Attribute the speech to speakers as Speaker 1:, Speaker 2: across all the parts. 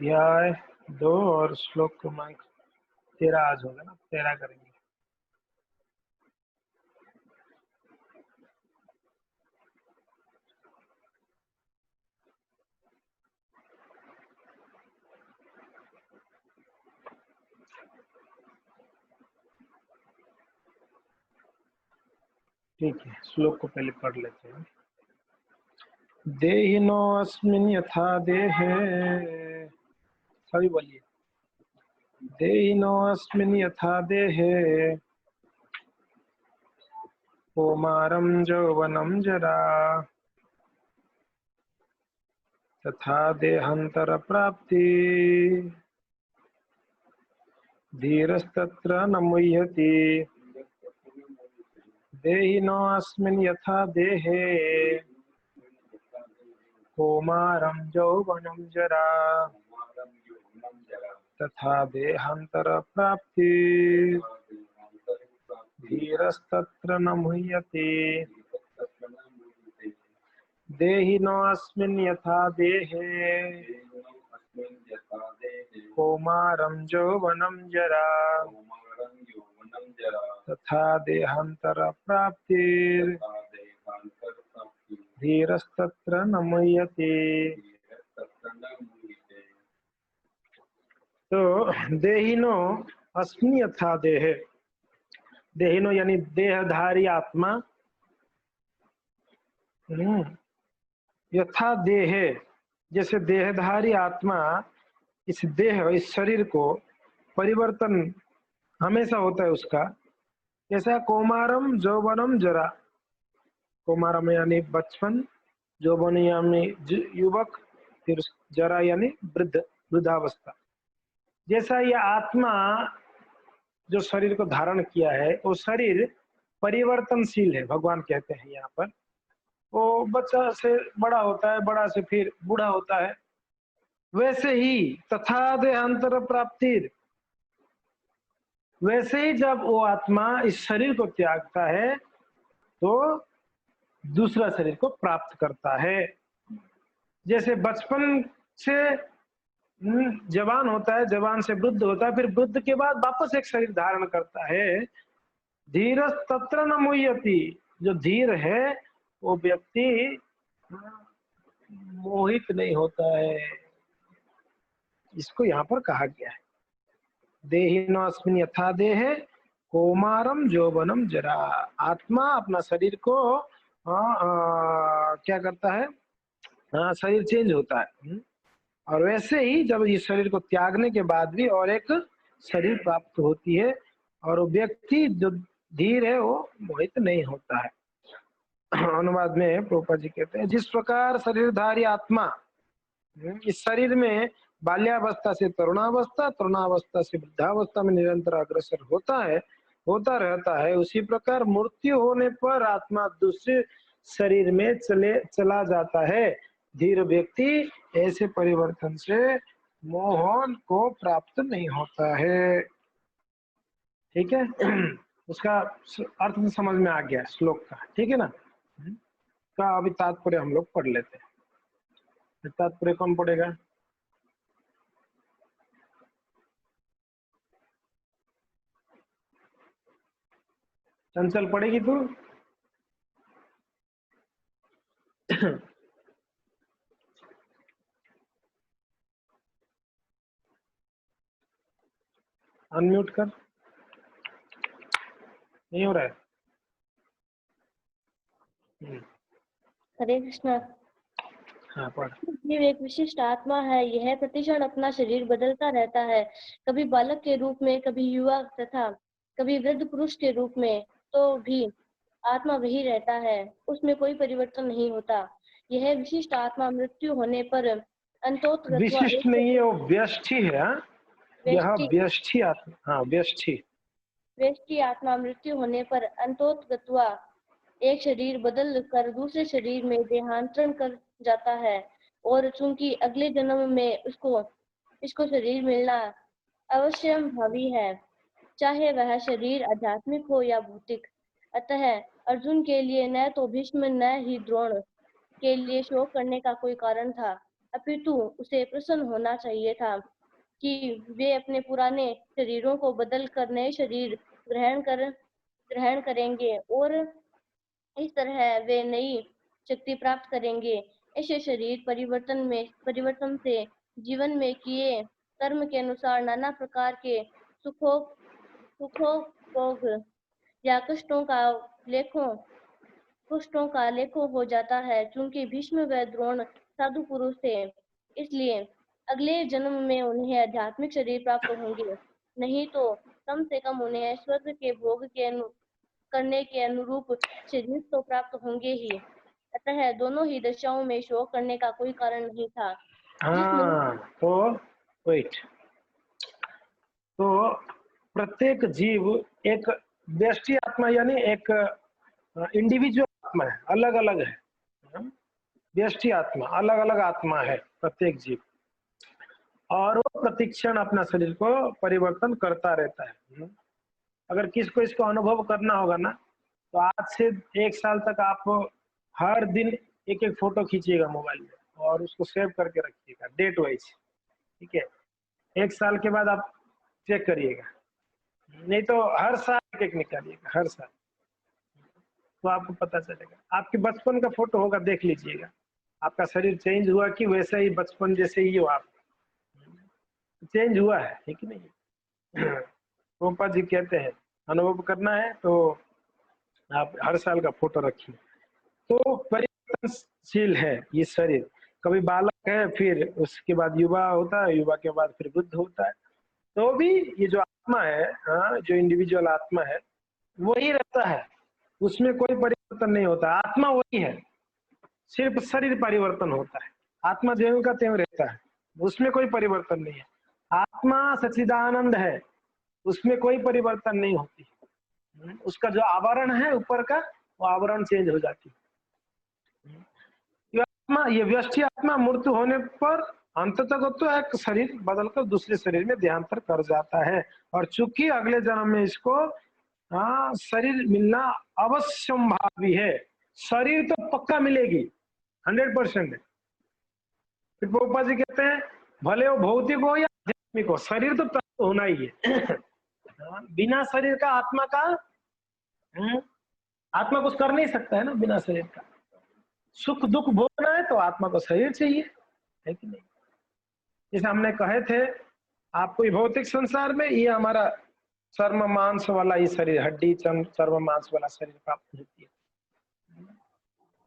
Speaker 1: अध्याय 2 और श्लोक क्रमांक 13 आज होगा ना, 13 करेंगे। ठीक है, श्लोक को पहले पढ़ लेते हैं। देहिनो अस्मिन् यथा देहे, सभी बोलिए। देहिनो अस्मिन् यथा देहे, कौमारं यौवनं जरा, तथा देहांतर प्राप्ति, धीरस्तत्र न मुह्यति। देहिनो अस्मिन् यथा देहे, कौमारं यौवनं जरा, तथा देहांतर प्राप्ति, धीरस्तत्र न मुह्यति। देहिनो अस्मिन् यथा देहे, कौमारं यौवनं जरा, तथा देहांतर प्राप्ति, धीरस्तत्र न मुह्यति। तो देहिनो अस्मिन् यथा देहे, देहिनो यानी देहधारी आत्मा, यथा देहे जैसे देहधारी आत्मा इस देह इस शरीर को परिवर्तन हमेशा होता है उसका। जैसा कौमारम यौवनम जरा, कौमारम यानी बचपन, यौवन यानी युवक, फिर जरा यानी वृद्ध वृद्धावस्था। जैसा यह आत्मा जो शरीर को धारण किया है वो शरीर परिवर्तनशील है। भगवान कहते हैं यहाँ पर वो बच्चा से बड़ा होता है, बड़ा से फिर बूढ़ा होता है। वैसे ही तथा देहांतर प्राप्ति, वैसे ही जब वो आत्मा इस शरीर को त्यागता है तो दूसरा शरीर को प्राप्त करता है। जैसे बचपन से जवान होता है, जवान से वृद्ध होता है, फिर वृद्ध के बाद वापस एक शरीर धारण करता है। धीरस तत्र न मुह्यति, जो धीर है वो व्यक्ति मोहित नहीं होता है, इसको यहाँ पर कहा गया है। देहिनो अस्मिन् यथा देहे, कौमारम यौवनम जरा। आत्मा अपना शरीर को क्या करता है, शरीर चेंज होता है। और वैसे ही जब इस शरीर को त्यागने के बाद भी और एक शरीर प्राप्त होती है, और वो व्यक्ति जो धीर है वो मोहित नहीं होता है। अनुवाद में प्रभुपाद जी कहते हैं, जिस प्रकार शरीरधारी आत्मा इस शरीर में बाल्यावस्था से तरुणावस्था, तरुणावस्था से वृद्धावस्था में निरंतर अग्रसर होता रहता है, उसी प्रकार मृत्यु होने पर आत्मा दूसरे शरीर में चला जाता है। धीर व्यक्ति ऐसे परिवर्तन से मोहन को प्राप्त नहीं होता है। ठीक है, उसका अर्थ समझ में आ गया श्लोक का, ठीक है ना। का अभी तात्पर्य हम लोग पढ़ लेते हैं। तात्पर्य कौन पढ़ेगा? चंचल पढ़ेगी तू? अनम्यूट कर, नहीं हो रहा है।
Speaker 2: हरे कृष्णा।
Speaker 1: हाँ पढ़।
Speaker 2: जीव एक विशिष्ट आत्मा है, यह प्रतिक्षण अपना शरीर बदलता रहता है, कभी बालक के रूप में, कभी युवा तथा कभी वृद्ध पुरुष के रूप में, तो भी आत्मा वही रहता है, उसमें कोई परिवर्तन नहीं होता। यह विशिष्ट आत्मा मृत्यु होने पर अंतोतः
Speaker 1: विशिष्ट नहीं है, वो व्यष्टि है। यह व्यष्टि आत्मा, हाँ व्यष्टि
Speaker 2: आत्मा मृत्यु होने पर अंतोतः एक शरीर बदल कर दूसरे शरीर में देहांतरण कर जाता है, और चूंकि अगले जन्म में इसको शरीर मिलना अवश्य भावी है, चाहे वह शरीर आध्यात्मिक हो या भौतिक। अतः अर्जुन के लिए न तो भीष्म न ही द्रोण के लिए शोक करने का कोई कारण था। अपितु उसे प्रसन्न होना चाहिए था कि वे अपने पुराने शरीरों को बदल कर नए शरीर ग्रहण करेंगे और इस तरह वे नई शक्ति प्राप्त करेंगे। ऐसे शरीर परिवर्तन से जीवन में किए कर्म के अनुसार नाना प्रकार के सुखों सुखों भोग या कष्टों का लेखों हो जाता है। चूंकि भीष्म व द्रोण साधु पुरुष थे, इसलिए अगले जन्म में उन्हें आध्यात्मिक शरीर प्राप्त होंगे, नहीं तो कम से कम उन्हें स्वर्ग के भोग करने के अनुरूप शरीर तो प्राप्त होंगे ही। अतः दोनों ही दशाओं में शोक करने का कोई कारण नहीं था। जिस मनुष्य
Speaker 1: हाँ, तो वेट, तो प्रत्येक जीव एक व्यष्टि आत्मा यानी एक इंडिविजुअल आत्मा है, अलग अलग है। व्यष्टि आत्मा, अलग अलग आत्मा है प्रत्येक जीव, और वो प्रतिक्षण अपना शरीर को परिवर्तन करता रहता है। अगर किसको इसको अनुभव करना होगा ना, तो आज से 1 साल तक आप हर दिन एक एक फोटो खींचिएगा मोबाइल में और उसको सेव करके रखिएगा डेट वाइज, ठीक है। 1 साल के बाद आप चेक करिएगा, नहीं तो हर साल एक एक निकालिएगा, हर साल, तो आपको पता चलेगा। आपके बचपन का फोटो होगा, देख लीजिएगा, आपका शरीर चेंज हुआ कि वैसे ही बचपन जैसे ही हो आप, चेंज हुआ है कि नहीं। गोपा जी कहते हैं अनुभव करना है तो आप हर साल का फोटो रखिए। तो परिवर्तनशील है ये शरीर, कभी बालक है, फिर उसके बाद युवा होता है, युवा के बाद फिर बुद्ध होता है। तो भी ये जो आत्मा है, हाँ, जो इंडिविजुअल आत्मा है, वही रहता है, उसमें कोई परिवर्तन नहीं होता। आत्मा वही है, सिर्फ शरीर परिवर्तन होता है। आत्मा ज्यों का त्यों रहता है, उसमें कोई परिवर्तन नहीं है। आत्मा सच्चिदानंद है, उसमें कोई परिवर्तन नहीं होती। उसका जो आवरण है ऊपर का, वो आवरण चेंज हो जाती है। ये आत्मा, ये व्यष्टि आत्मा मृत्यु होने पर अंततः तो एक शरीर बदलकर दूसरे शरीर में देहांतर कर जाता है, और चूंकि अगले जन्म में इसको शरीर मिलना अवश्यंभावी है। शरीर तो पक्का मिलेगी, 100%। फिर प्रभुपाद जी कहते हैं भले वो भौतिक हो या आध्यात्मिक हो, शरीर तो प्राप्त होना ही है। बिना शरीर का आत्मा का, आत्मा कुछ कर नहीं सकता है ना बिना शरीर का। सुख दुख भोगना है तो आत्मा को शरीर चाहिए, है कि नहीं। जैसे हमने कहे थे आपको, भौतिक संसार में ये हमारा चर्म मांस वाला ही शरीर, हड्डी चर्म मांस वाला शरीर प्राप्त होती है।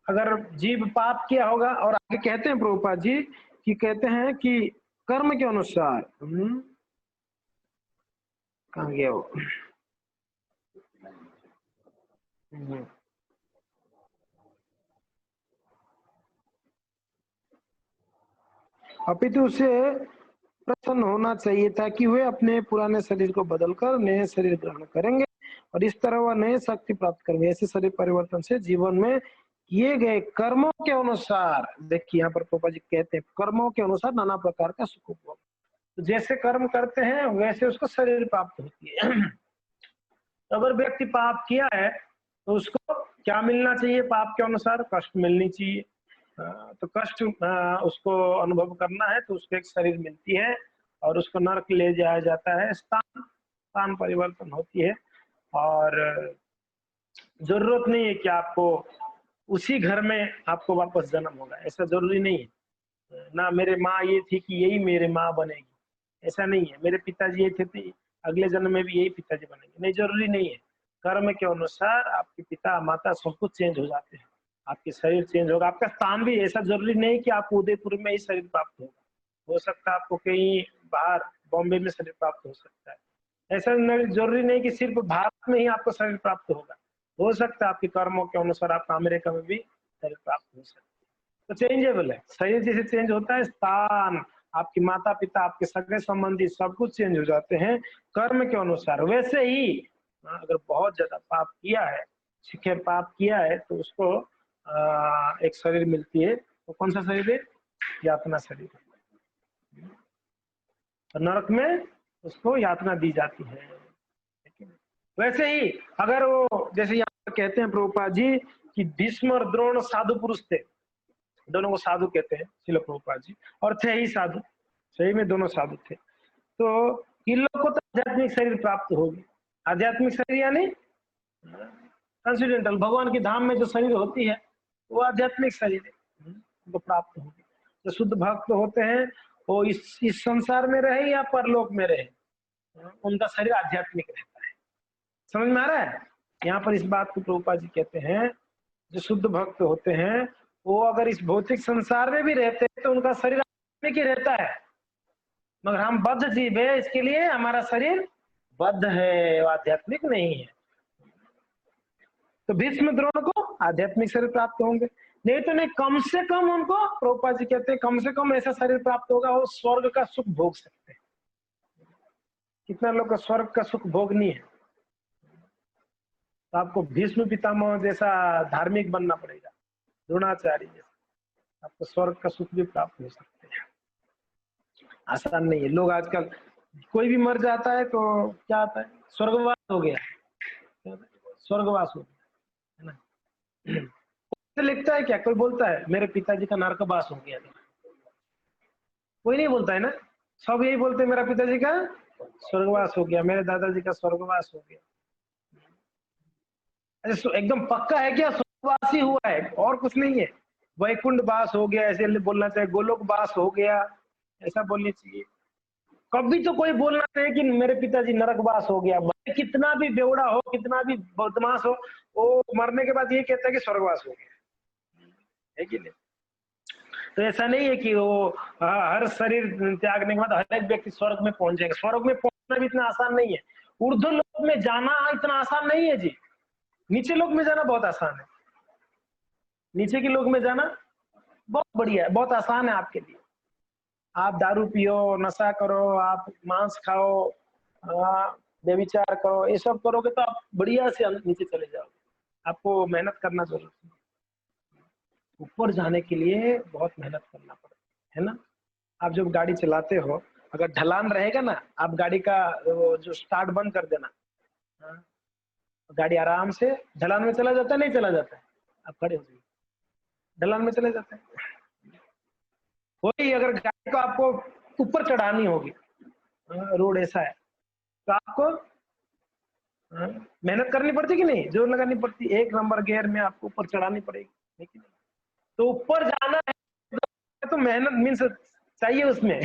Speaker 1: अगर जीव पाप किया होगा, और आगे कहते हैं प्रभुपाद जी कि कहते हैं कि कर्म के अनुसार, कहाँ गया वो, अपितु उसे प्रसन्न होना चाहिए था कि वे अपने पुराने शरीर को बदलकर नए शरीर ग्रहण करेंगे और इस तरह वह नए शक्ति प्राप्त करेंगे। ऐसे शरीर परिवर्तन से जीवन में किए गए कर्मों के अनुसार, देखिए यहाँ पर पापा जी कहते हैं कर्मों के अनुसार नाना प्रकार का सुख उपभोग, तो जैसे कर्म करते हैं वैसे उसको शरीर प्राप्त होती है। अगर व्यक्ति पाप किया है तो उसको क्या मिलना चाहिए, पाप के अनुसार कष्ट मिलनी चाहिए। तो कष्ट उसको अनुभव करना है तो उसको एक शरीर मिलती है और उसको नरक ले जाया जाता है, स्थान परिवर्तन होती है। और जरूरत नहीं है कि आपको उसी घर में आपको वापस जन्म होगा, ऐसा जरूरी नहीं है ना। मेरे माँ ये थी कि यही मेरे माँ बनेगी, ऐसा नहीं है। मेरे पिताजी ये थे तो अगले जन्म में भी यही पिताजी बनेंगे, नहीं, जरूरी नहीं है। कर्म के अनुसार आपके पिता माता सब कुछ चेंज हो जाते हैं, आपके शरीर चेंज होगा, आपका स्थान भी। ऐसा जरूरी नहीं कि आपको उदयपुर में ही शरीर प्राप्त होगा, हो सकता है आपको कहीं बाहर बॉम्बे में शरीर प्राप्त हो सकता है। ऐसा जरूरी नहीं कि सिर्फ भारत में ही आपको शरीर प्राप्त होगा, हो सकता है आपके कर्मों के अनुसार आपका अमेरिका में भी शरीर प्राप्त हो सकता है। तो चेंजेबल है, शरीर जैसे चेंज होता है, स्थान, आपके माता पिता, आपके सगे संबंधी सब कुछ चेंज हो जाते हैं कर्म के अनुसार। वैसे ही अगर बहुत ज्यादा पाप किया है, शिखर पाप किया है, तो उसको एक शरीर मिलती है। तो कौन सा शरीर है, यातना शरीर, तो नरक में उसको यातना दी जाती है। वैसे ही अगर वो, जैसे यहाँ कहते हैं प्रभुपाद जी कि भीष्म और द्रोण साधु पुरुष थे, दोनों को साधु कहते हैं श्रील प्रभुपाद जी, और थे ही साधु, सही में दोनों साधु थे। तो इन लोग को तो आध्यात्मिक शरीर प्राप्त होगी। आध्यात्मिक शरीर यानी ट्रांसेंडेंटल, भगवान की धाम में जो शरीर होती है वो आध्यात्मिक शरीर है, वो प्राप्त होगी। जो शुद्ध भक्त होते हैं वो इस संसार में रहे या परलोक में रहे, उनका शरीर आध्यात्मिक रहता है। समझ में आ रहा है? यहाँ पर इस बात को प्रभुपाद जी कहते हैं, जो शुद्ध भक्त होते हैं वो अगर इस भौतिक संसार में भी रहते हैं तो उनका शरीर आध्यात्मिक ही रहता है, मगर हम बद्ध जीव है, इसके लिए हमारा शरीर बद्ध है, आध्यात्मिक नहीं है। तो भीष्म द्रोण को आध्यात्मिक शरीर प्राप्त होंगे, नहीं तो नहीं, कम से कम उनको प्रभुपाद जी कहते हैं कम से कम ऐसा शरीर प्राप्त होगा वो स्वर्ग का सुख भोग सकते हैं। कितना लोग का स्वर्ग का सुख भोगनी है, तो आपको भीष्म पितामह जैसा धार्मिक बनना पड़ेगा, द्रोणाचार्य जैसा, आपको स्वर्ग का सुख भी प्राप्त हो सकते हैं। आसान नहीं है। लोग आजकल कोई भी मर जाता है तो क्या आता है, स्वर्गवास हो गया, स्वर्गवास हो गया, है ना। लिखता है क्या, कोई बोलता है मेरे पिताजी का नरकवास हो गया? कोई नहीं बोलता है ना, सब यही बोलते हैं मेरा पिताजी का स्वर्गवास हो गया, मेरे दादाजी का स्वर्गवास हो गया। अच्छा, एकदम पक्का है क्या स्वर्गवास ही हुआ है और कुछ नहीं है? वैकुंठ वास हो गया ऐसे बोलना चाहिए, गोलोक वास हो गया ऐसा बोलनी चाहिए। कभी तो कोई बोलना चाहिए कि मेरे पिताजी नरकवास हो गया। कितना भी बेवड़ा हो, कितना भी बदमाश हो, वो मरने के बाद ये कहता है कि स्वर्गवास हो गया, है कि नहीं? तो ऐसा नहीं है कि वो हर शरीर त्यागने के बाद हर एक व्यक्ति स्वर्ग में पहुंच जाएगा। स्वर्ग में पहुंचना भी इतना आसान नहीं है, ऊर्ध्व लोक में जाना इतना आसान नहीं है जी। नीचे लोक में जाना बहुत आसान है, नीचे के लोक में जाना बहुत बढ़िया है, बहुत आसान है आपके लिए। आप दारू पियो, नशा करो, आप मांस खाओ, व्यभिचार करो, ये सब करोगे तो आप बढ़िया से नीचे चले जाओगे। आपको मेहनत करना जरूरी है, ऊपर जाने के लिए बहुत मेहनत करना पड़ेगा, है ना। आप जब गाड़ी चलाते हो, अगर ढलान रहेगा ना, आप गाड़ी का वो जो स्टार्ट बंद कर देना, गाड़ी आराम से ढलान में चला जाता है, नहीं चला जाता है? आप खड़े हो जाइए, ढलान में चले जाते हैं। वही अगर गाड़ी को आपको ऊपर चढ़ानी होगी, रोड ऐसा है, तो आपको मेहनत करनी पड़ती कि नहीं, जोर लगानी पड़ती, एक नंबर गियर में आपको ऊपर चढ़ानी पड़ेगी, लेकिन तो ऊपर जाना है तो मेहनत मीन्स चाहिए उसमें।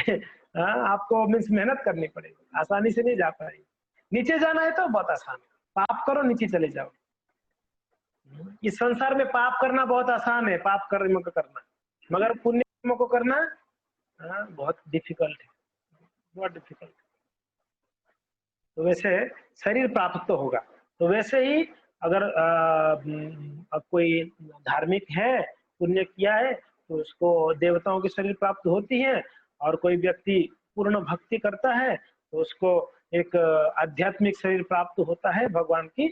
Speaker 1: आपको मीन्स मेहनत करनी पड़ेगी, आसानी से नहीं जा पाएगी। नीचे जाना है तो बहुत आसान है, पाप करो नीचे चले जाओ। इस संसार में पाप करना बहुत आसान है, पाप कर्म को करना, मगर पुण्य कर्म को करना बहुत डिफिकल्ट है, बहुत डिफिकल्ट। तो वैसे शरीर प्राप्त तो होगा, तो वैसे ही अगर कोई धार्मिक है, पुण्य किया है, तो उसको देवताओं की शरीर प्राप्त होती है, और कोई व्यक्ति पूर्ण भक्ति करता है तो उसको एक आध्यात्मिक शरीर प्राप्त होता है भगवान की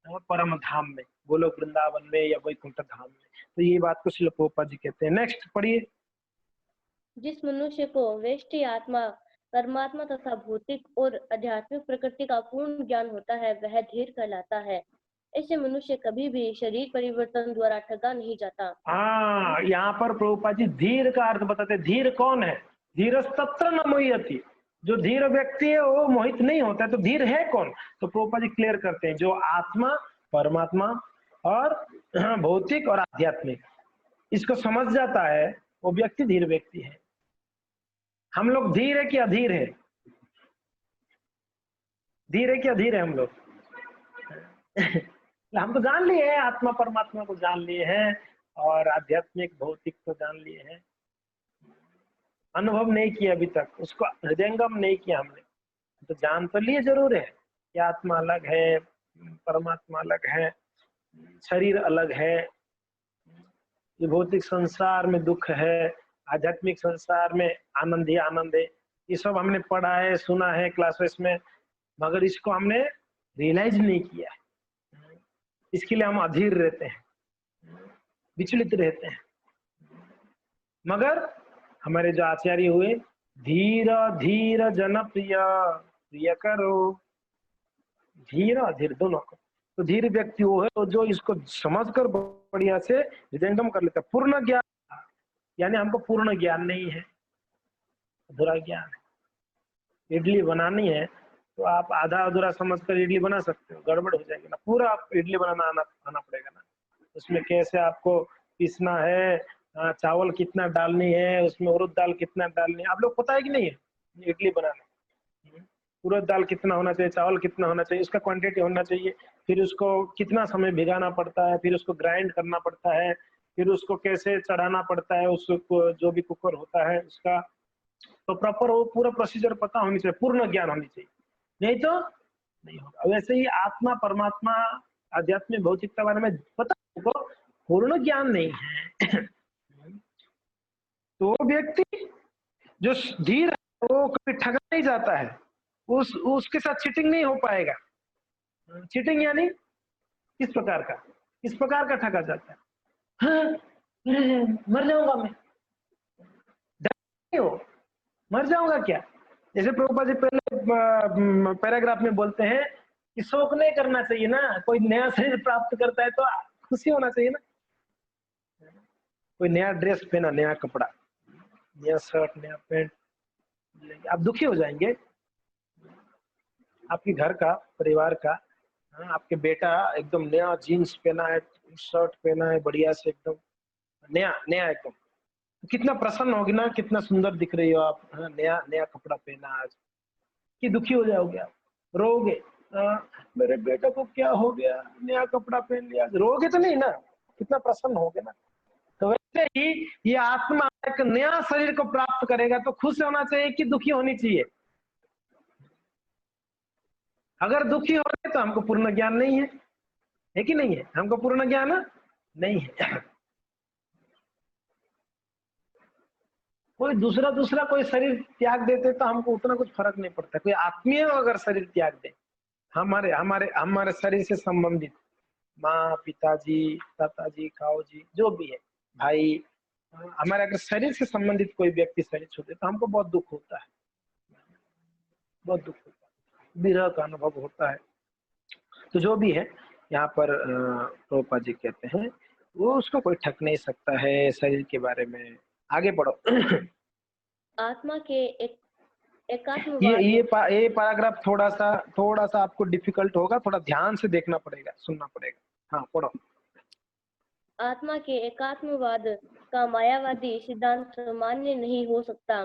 Speaker 1: परम धाम में, गोलोक वृंदावन में या वैकुंठ धाम में। तो ये बात को श्रील प्रभुपाद जी कहते हैं। नेक्स्ट पढ़िए।
Speaker 2: जिस मनुष्य को वेष्टि आत्मा, परमात्मा तथा भौतिक और आध्यात्मिक प्रकृति का पूर्ण ज्ञान होता है वह धीर कहलाता है। ऐसे मनुष्य कभी भी शरीर परिवर्तन द्वारा ठगा नहीं जाता।
Speaker 1: हाँ, यहाँ पर प्रभुपाद जी धीर का अर्थ बताते हैं। धीर कौन है? धीरज तत्र न मोह्यति, जो धीर व्यक्ति है वो मोहित नहीं होता है। तो धीर है कौन? तो प्रभुपाद जी क्लियर करते हैं, जो आत्मा, परमात्मा और भौतिक और आध्यात्मिक इसको समझ जाता है वो व्यक्ति धीर व्यक्ति है। हम लोग धीर है कि अधीर है? धीर है कि अधीर है हम लोग? हम तो जान लिए हैं, आत्मा परमात्मा को जान लिए हैं और आध्यात्मिक भौतिक को जान लिए हैं, अनुभव नहीं किया अभी तक, उसको हृदयंगम नहीं किया हमने। तो जान तो लिए जरूर है कि आत्मा अलग है, परमात्मा अलग है, शरीर अलग है, ये भौतिक संसार में दुख है, आध्यात्मिक संसार में आनंद ही आनंद है। ये सब हमने पढ़ा है, सुना है क्लासेस में, मगर इसको हमने रियलाइज नहीं किया है। इसके लिए हम अधीर रहते हैं, विचलित रहते हैं। मगर हमारे जो आचार्य हुए, धीर धीर जन प्रिय प्रिय करो, धीर अधीर दोनों को। तो धीर व्यक्ति वो है जो इसको समझकर बढ़िया से हृदयंगम कर लेता है, पूर्ण ज्ञान यानी हमको पूर्ण ज्ञान नहीं है, अधूरा ज्ञान है। इडली बनानी है तो आप आधा अधूरा समझकर इडली बना सकते हो, गड़बड़ हो जाएगी ना, पूरा आप इडली बनाना आना पड़ेगा ना। उसमें कैसे आपको पीसना है, चावल कितना डालनी है, उसमें उड़द दाल कितना डालनी है, आप लोग पता है कि नहीं है इडली बनाना? उड़द दाल कितना होना चाहिए, चावल कितना होना चाहिए, उसका क्वांटिटी होना चाहिए, फिर उसको कितना समय भिगाना पड़ता है, फिर उसको ग्राइंड करना पड़ता है, फिर उसको कैसे चढ़ाना पड़ता है, उसको जो भी कुकर होता है उसका, तो प्रॉपर वो पूरा प्रोसीजर पता होनी चाहिए, पूर्ण ज्ञान होनी चाहिए, नहीं तो नहीं होगा। वैसे ही आत्मा परमात्मा आध्यात्मिक भौतिकता बारे में पता हमको, पूर्ण ज्ञान नहीं है तो व्यक्ति जो धीर है वो कभी ठगा नहीं जाता है, उसके साथ चीटिंग नहीं हो पाएगा। चीटिंग यानी किस प्रकार का ठगा जाता है? हाँ, मर जाऊंगा मैं, डर हो, मर जाऊंगा क्या? जैसे प्रभुपाद जी पहले पैराग्राफ में बोलते हैं कि शोक नहीं करना चाहिए ना, कोई नया शरीर प्राप्त करता है तो खुशी होना चाहिए ना, कोई नया ड्रेस पहना, नया कपड़ा, नया शर्ट, नया पैंट, आप दुखी हो जाएंगे। आपके घर का, परिवार का, आपके बेटा एकदम नया जीन्स पहना है, शर्ट पहना है बढ़िया से, एकदम नया नया एकदम, कितना प्रसन्न होगी ना, कितना सुंदर दिख रही हो आप, नया नया कपड़ा पहना आज, कि दुखी हो जाओगे आप, रोगे, मेरे बेटे को क्या हो गया, नया कपड़ा पहन लिया, रोगे तो नहीं ना, कितना प्रसन्न होगे ना। तो वैसे ही ये आत्मा एक नया शरीर को प्राप्त करेगा तो खुश होना चाहिए कि दुखी होनी चाहिए? अगर दुखी हो रहे तो हमको पूर्ण ज्ञान नहीं है कि नहीं है? हमको पूर्ण ज्ञान नहीं है। कोई दूसरा कोई शरीर त्याग देते तो हमको उतना कुछ फर्क नहीं पड़ता, कोई आत्मीय अगर शरीर त्याग दे, हमारे हमारे हमारे शरीर से संबंधित माँ, पिताजी, दादाजी, काऊ जी, जो भी है, भाई, हमारे अगर शरीर से संबंधित कोई व्यक्ति शरीर छोड़ दे तो हमको बहुत दुख होता है, बहुत दुख होता है, विरह का अनुभव होता है। तो जो भी है यहाँ पर प्रभुपाद जी कहते हैं वो उसको कोई ठग नहीं सकता है शरीर के बारे में। आगे बढ़ो।
Speaker 2: आत्मा के
Speaker 1: ये
Speaker 2: एकात्मवाद
Speaker 1: ये पैराग्राफ थोड़ा सा आपको डिफिकल्ट होगा, थोड़ा ध्यान से देखना पड़ेगा, सुनना पड़ेगा। हाँ पढ़ो।
Speaker 2: आत्मा के एकात्मवाद का मायावादी सिद्धांत मान्य नहीं हो सकता,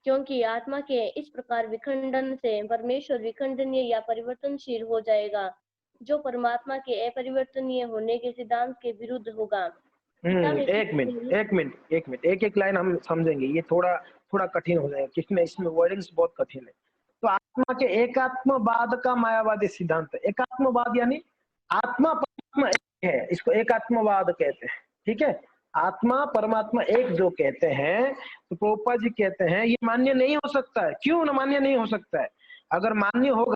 Speaker 2: क्योंकि आत्मा के इस प्रकार विखंडन से परमेश्वर विखंडनीय या परिवर्तनशील हो जाएगा, जो परमात्मा के अपरिवर्तनीय होने के सिद्धांत के विरुद्ध होगा।
Speaker 1: एक मिनट, एक लाइन हम समझेंगे, ये थोड़ा कठिन हो जाएगा, किसमें इसमें वर्डिंग्स बहुत कठिन है। तो आत्मा के एकात्मवाद का मायावादी सिद्धांत, एकात्मवाद यानी आत्मा परमात्मा एक है, इसको एकात्मवाद कहते हैं, ठीक है? आत्मा परमात्मा एक जो कहते हैं, तो प्रभुपाद जी कहते हैं ये मान्य नहीं हो सकता है। क्यों न मान्य नहीं हो सकता है? अगर मान्य होगा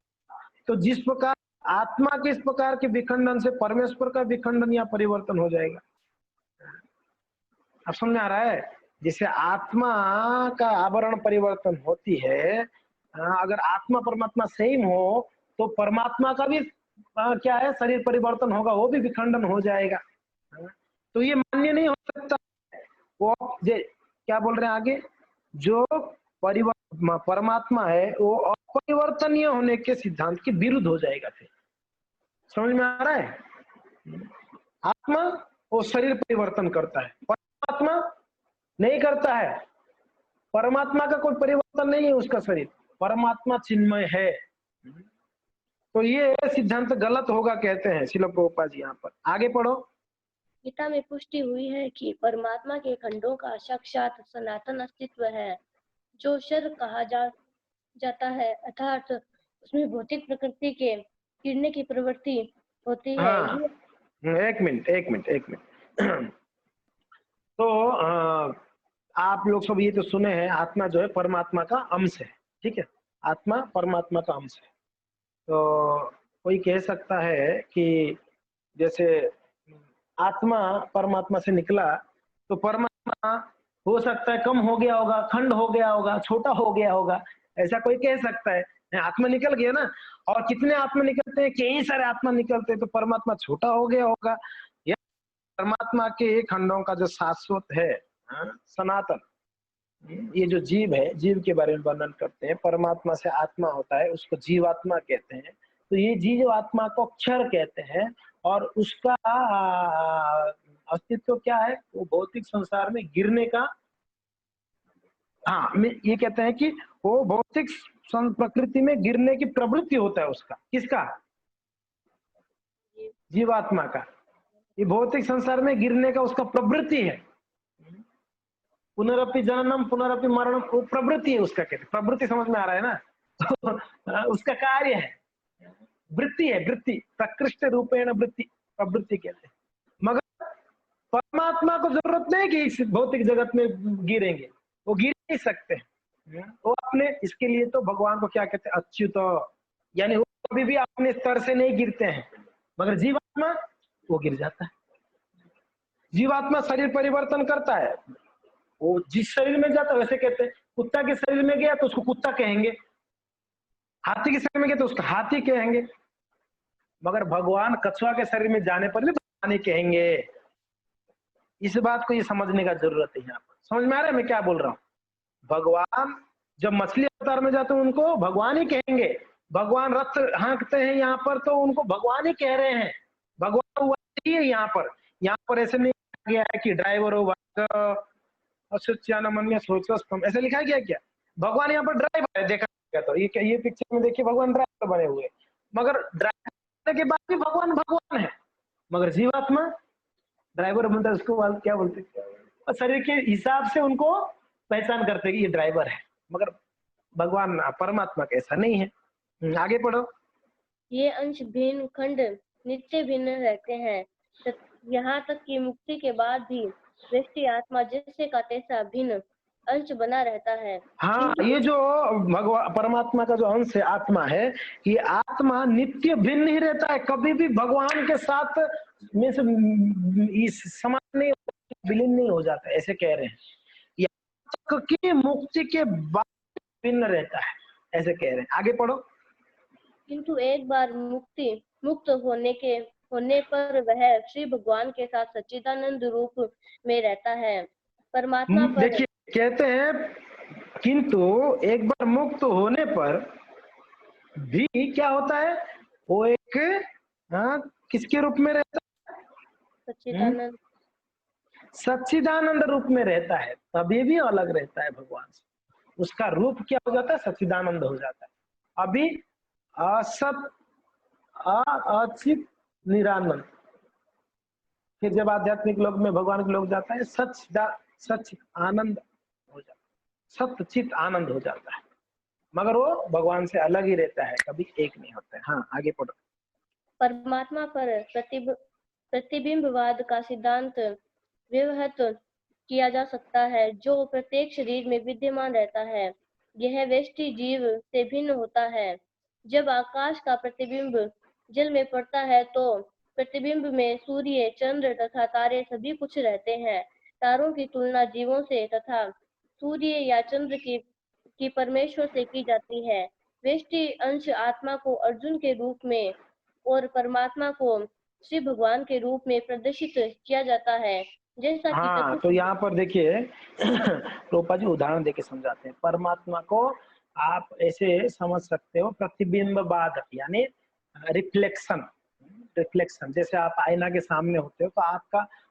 Speaker 1: तो जिस प्रकार आत्मा के इस प्रकार के विखंडन से परमेश्वर का विखंडन या परिवर्तन हो जाएगा। अब समझ में आ रहा है? जैसे आत्मा का आवरण परिवर्तन होती है, अगर आत्मा परमात्मा सेम हो तो परमात्मा का भी क्या है, शरीर परिवर्तन होगा, वो भी विखंडन हो जाएगा। तो ये मान्य नहीं हो सकता। वो क्या बोल रहे हैं आगे, जो परमात्मा है वो अपरिवर्तनीय होने के सिद्धांत के विरुद्ध हो जाएगा। फिर समझ में आ रहा है? आत्मा वो शरीर परिवर्तन करता है, परमात्मा नहीं करता है। परमात्मा का कोई परिवर्तन नहीं है उसका शरीर, परमात्मा चिन्मय है। तो ये सिद्धांत गलत होगा कहते हैं श्रील प्रभुपाद जी। यहाँ पर आगे पढ़ो।
Speaker 2: गीता में पुष्टि हुई है कि परमात्मा के खंडों का साक्षात सनातन अस्तित्व है, जो शर कहा जाता है, अर्थात उसमें भौतिक प्रकृति के गिरने की प्रवृत्ति होती है।
Speaker 1: हाँ, एक मिनट तो आप लोग सब ये तो सुने हैं आत्मा जो है परमात्मा का अंश है, ठीक है? आत्मा परमात्मा का अंश है। तो कोई कह सकता है कि जैसे आत्मा परमात्मा से निकला तो परमात्मा हो सकता है कम हो गया होगा, खंड हो गया होगा, छोटा हो गया होगा, ऐसा कोई कह सकता है। आत्मा निकल गया ना, और कितने आत्मा निकलते हैं, कई सारे आत्मा निकलते हैं, तो परमात्मा छोटा हो गया होगा, या परमात्मा के खंडों का जो शाश्वत है, हाँ, सनातन। ये जो जीव है, जीव के बारे में वर्णन करते हैं, परमात्मा से आत्मा होता है, उसको जीवात्मा कहते हैं। तो ये जीव आत्मा को अक्षर कहते हैं और उसका अस्तित्व क्या है? वो भौतिक संसार में गिरने का, हाँ, ये कहते हैं कि वो भौतिक प्रकृति में गिरने की प्रवृत्ति होता है उसका। किसका? जीवात्मा का। ये भौतिक संसार में गिरने का उसका प्रवृत्ति है। पुनरपि जननम पुनरपि मरणम, वो प्रवृत्ति है उसका, कहते प्रवृत्ति। समझ में आ रहा है ना? तो उसका कार्य है, वृत्ति है, वृत्ति, प्रकृष्ट रूपेण वृत्ति, प्रवृत्ति कहते हैं। मगर परमात्मा को जरूरत नहीं कि इस भौतिक जगत में गिरेंगे, वो गिर नहीं सकते। वो अपने, इसके लिए तो भगवान को क्या कहते हैं? अच्युत, यानी वो कभी भी अपने स्तर से नहीं गिरते हैं। मगर जीवात्मा वो गिर जाता है। जीवात्मा शरीर परिवर्तन करता है, वो जिस शरीर में जाता है वैसे कहते हैं। कुत्ता के शरीर में गया तो उसको कुत्ता कहेंगे, हाथी के शरीर में गया तो उसको हाथी कहेंगे। मगर भगवान कछुआ के शरीर में जाने पर भी भगवान ही कहेंगे। इस बात को ये समझने का जरूरत है। यहाँ पर समझ में आ रहा है मैं क्या बोल रहा हूँ? भगवान जब मछली अवतार में जाते हैं उनको भगवान ही कहेंगे। भगवान रथ हाँकते हैं यहाँ पर तो उनको भगवान ही कह रहे हैं। भगवान हुआ ही है यहाँ पर। यहाँ पर ऐसे नहीं लिखा गया है कि ड्राइवर हो सोचो, ऐसे लिखा गया क्या? भगवान यहाँ पर ड्राइवर है, देखा गया तो ये पिक्चर में देखिए भगवान ड्राइवर बने हुए। मगर ड्राइवर के बाद भी भगवान भगवान है। मगर जीवात्मा ड्राइवर बनता है, उसको क्या बोलते हैं? शरीर के हिसाब से उनको पहचान करते हैं कि ये ड्राइवर है। मगर भगवान परमात्मा का ऐसा नहीं है। आगे पढ़ो।
Speaker 2: ये अंश भिन्न खंड नित्य भिन्न रहते हैं, यहाँ तक कि मुक्ति के बाद भी व्यष्टि आत्मा जैसे का तैसा भिन्न अंश बना रहता है।
Speaker 1: हाँ, ये जो भगवान परमात्मा का जो अंश है, आत्मा है, ये आत्मा नित्य भिन्न ही रहता है। कभी भी भगवान के साथ में से इस समान नहीं, विलीन नहीं हो जाता, ऐसे कह रहे हैं। यहाँ तक कि मुक्ति के बाद भिन्न रहता है, ऐसे कह रहे हैं। आगे पढ़ो।
Speaker 2: किंतु एक बार मुक्त होने पर वह श्री भगवान के साथ सच्चिदानंद रूप में रहता है। परमात्मा पर
Speaker 1: देखिए, कहते हैं किंतु एक बार मुक्त होने पर भी क्या होता है? वो एक किसके रूप में रहता है?
Speaker 2: सच्चिदानंद
Speaker 1: सच्चिदानंद रूप में रहता है। तभी भी अलग रहता है भगवान से। उसका रूप क्या हो जाता है? सच्चिदानंद हो जाता है। अभी असत अचित निरानंद। फिर जब आध्यात्मिक लोक में भगवान के लोग जाता है, सच आनंद हो जाता है, सचित आनंद हो जाता है। मगर वो भगवान से अलग ही रहता है, कभी एक नहीं होता है। हाँ, आगे पढ़ो।
Speaker 2: परमात्मा पर प्रतिबिंबवाद का सिद्धांत व्यवहित किया जा सकता है, जो प्रत्येक शरीर में विद्यमान रहता है। यह व्यष्टि जीव से भिन्न होता है। जब आकाश का प्रतिबिंब जल में पड़ता है तो प्रतिबिंब में सूर्य, चंद्र तथा तारे सभी कुछ रहते हैं। तारों की तुलना जीवों से तथा सूर्य या चंद्र की परमेश्वर से की जाती है। व्यष्टि अंश आत्मा को अर्जुन के रूप में और परमात्मा को श्री भगवान के रूप में प्रदर्शित किया जाता है। जैसा कि
Speaker 1: हाँ, तो यहाँ पर देखिए रूपा जी उदाहरण देके समझाते हैं। परमात्मा को आप ऐसे समझ सकते हो, प्रतिबिंबवाद यानी रिफ्लेक्शन। रिफ्लेक्शन जैसे आप आईना के सामने होते हो तो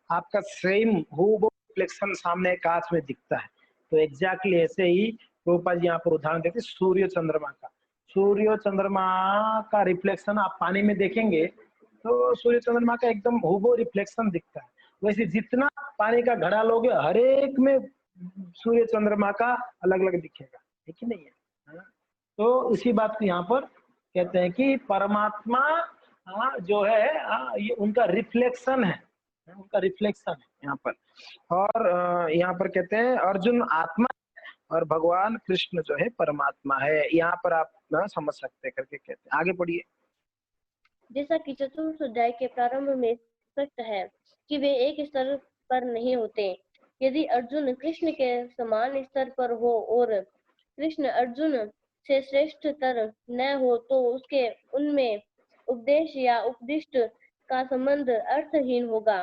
Speaker 1: आपका सेम हूबहू रिफ्लेक्शन सामने कांच में दिखता है। तो एग्जैक्टली ऐसे ही रूपा जी यहाँ पर उदाहरण देते सूर्य चंद्रमा का। सूर्य चंद्रमा का रिफ्लेक्शन आप पानी में देखेंगे तो सूर्य चंद्रमा का एकदम हूबहू रिफ्लेक्शन दिखता है। वैसे जितना पानी का घड़ा लोगे हर एक में सूर्य चंद्रमा का अलग अलग दिखेगा, है कि नहीं है? तो इसी बात को यहाँ पर कहते हैं कि परमात्मा जो है ये उनका रिफ्लेक्शन है, उनका रिफ्लेक्शन है यहाँ पर। और यहाँ पर कहते हैं अर्जुन आत्मा और भगवान कृष्ण जो है परमात्मा है। यहाँ पर आप समझ सकते हैं करके कहते हैं। आगे पढ़िए।
Speaker 2: जैसा कि चतुर्थ अध्याय के प्रारंभ में स्पष्ट है कि वे एक स्तर पर नहीं होते। यदि अर्जुन कृष्ण के समान स्तर पर हो और कृष्ण अर्जुन से श्रेष्ठतर न हो तो उसके उनमें उपदेश या उपदिष्ट का संबंध अर्थहीन होगा।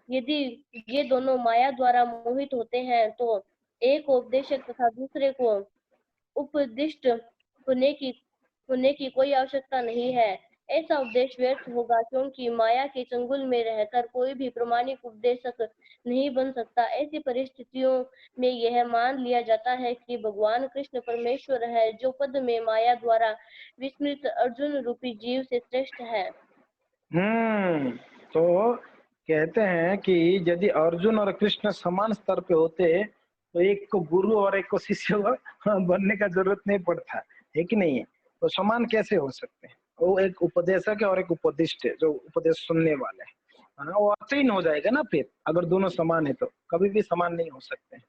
Speaker 2: यदि ये दोनों माया द्वारा मोहित होते हैं तो एक को उपदेशक तथा दूसरे को उपदिष्ट होने की कोई आवश्यकता नहीं है। ऐसा उपदेश व्यर्थ होगा क्योंकि माया के चंगुल में रहकर कोई भी प्रामाणिक उपदेशक नहीं बन सकता। ऐसी परिस्थितियों में यह मान लिया जाता है कि भगवान कृष्ण परमेश्वर है जो पद में माया द्वारा विस्मृत अर्जुन रूपी जीव से श्रेष्ठ है।
Speaker 1: तो कहते हैं कि यदि अर्जुन और कृष्ण समान स्तर पे होते तो एक को गुरु और एक को शिष्य बनने का जरूरत नहीं पड़ता है कि नहीं है? तो समान कैसे हो सकते हैं? वो एक उपदेशक है और एक उपदिष्ट है जो उपदेश सुनने वाले हैं। हाँ, वो अर्थहीन हो जाएगा ना फिर अगर दोनों समान है तो कभी भी समान नहीं हो सकते हैं।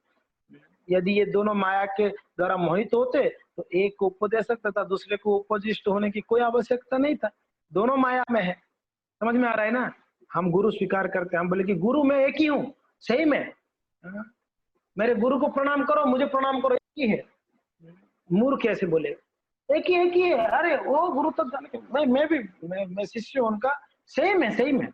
Speaker 1: यदि ये दोनों माया के द्वारा मोहित होते तो एक को उपदेशक तथा दूसरे को उपदिष्ट होने की कोई आवश्यकता नहीं था। दोनों माया में है। समझ में आ रहा है ना? हम गुरु स्वीकार करते हैं, हम बोले कि गुरु मैं एक ही हूँ, सही में हाँ? मेरे गुरु को प्रणाम करो, मुझे प्रणाम करो, एक ही है। मूर्ख कैसे बोले? एक ही है। अरे वो गुरु तो जाने के मैं भी मैं शिष्य हूँ उनका। सेम है, सही में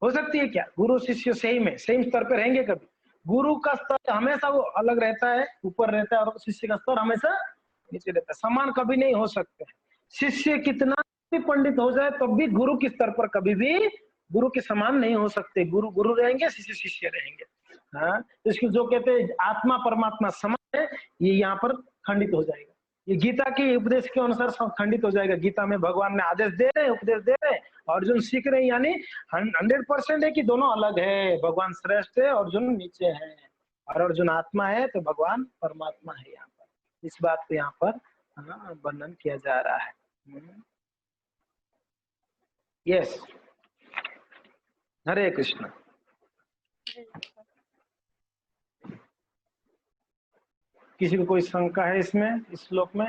Speaker 1: हो सकती है क्या? गुरु शिष्य सेम स्तर पे रहेंगे कभी? गुरु का स्तर हमेशा वो अलग रहता है, ऊपर रहता है और शिष्य का स्तर हमेशा नीचे रहता है। समान कभी नहीं हो सकते। शिष्य कितना भी पंडित हो जाए तब भी गुरु के स्तर पर कभी भी गुरु के समान नहीं हो सकते। गुरु गुरु रहेंगे, शिष्य शिष्य रहेंगे। हाँ, इसको जो कहते हैं आत्मा परमात्मा समान है, ये यहाँ पर खंडित हो जाएगा। ये गीता के उपदेश के अनुसार सब खंडित हो जाएगा। गीता में भगवान ने आदेश दे रहे हैं, उपदेश दे रहे हैं, अर्जुन सीख रहे हैं, यानी 100% है कि दोनों अलग है। भगवान श्रेष्ठ है, अर्जुन नीचे है। और अर्जुन आत्मा है तो भगवान परमात्मा है। यहाँ पर इस बात को यहाँ पर वर्णन किया जा रहा है। यस, हरे कृष्ण। किसी को कोई शंका है इसमें, इस श्लोक में?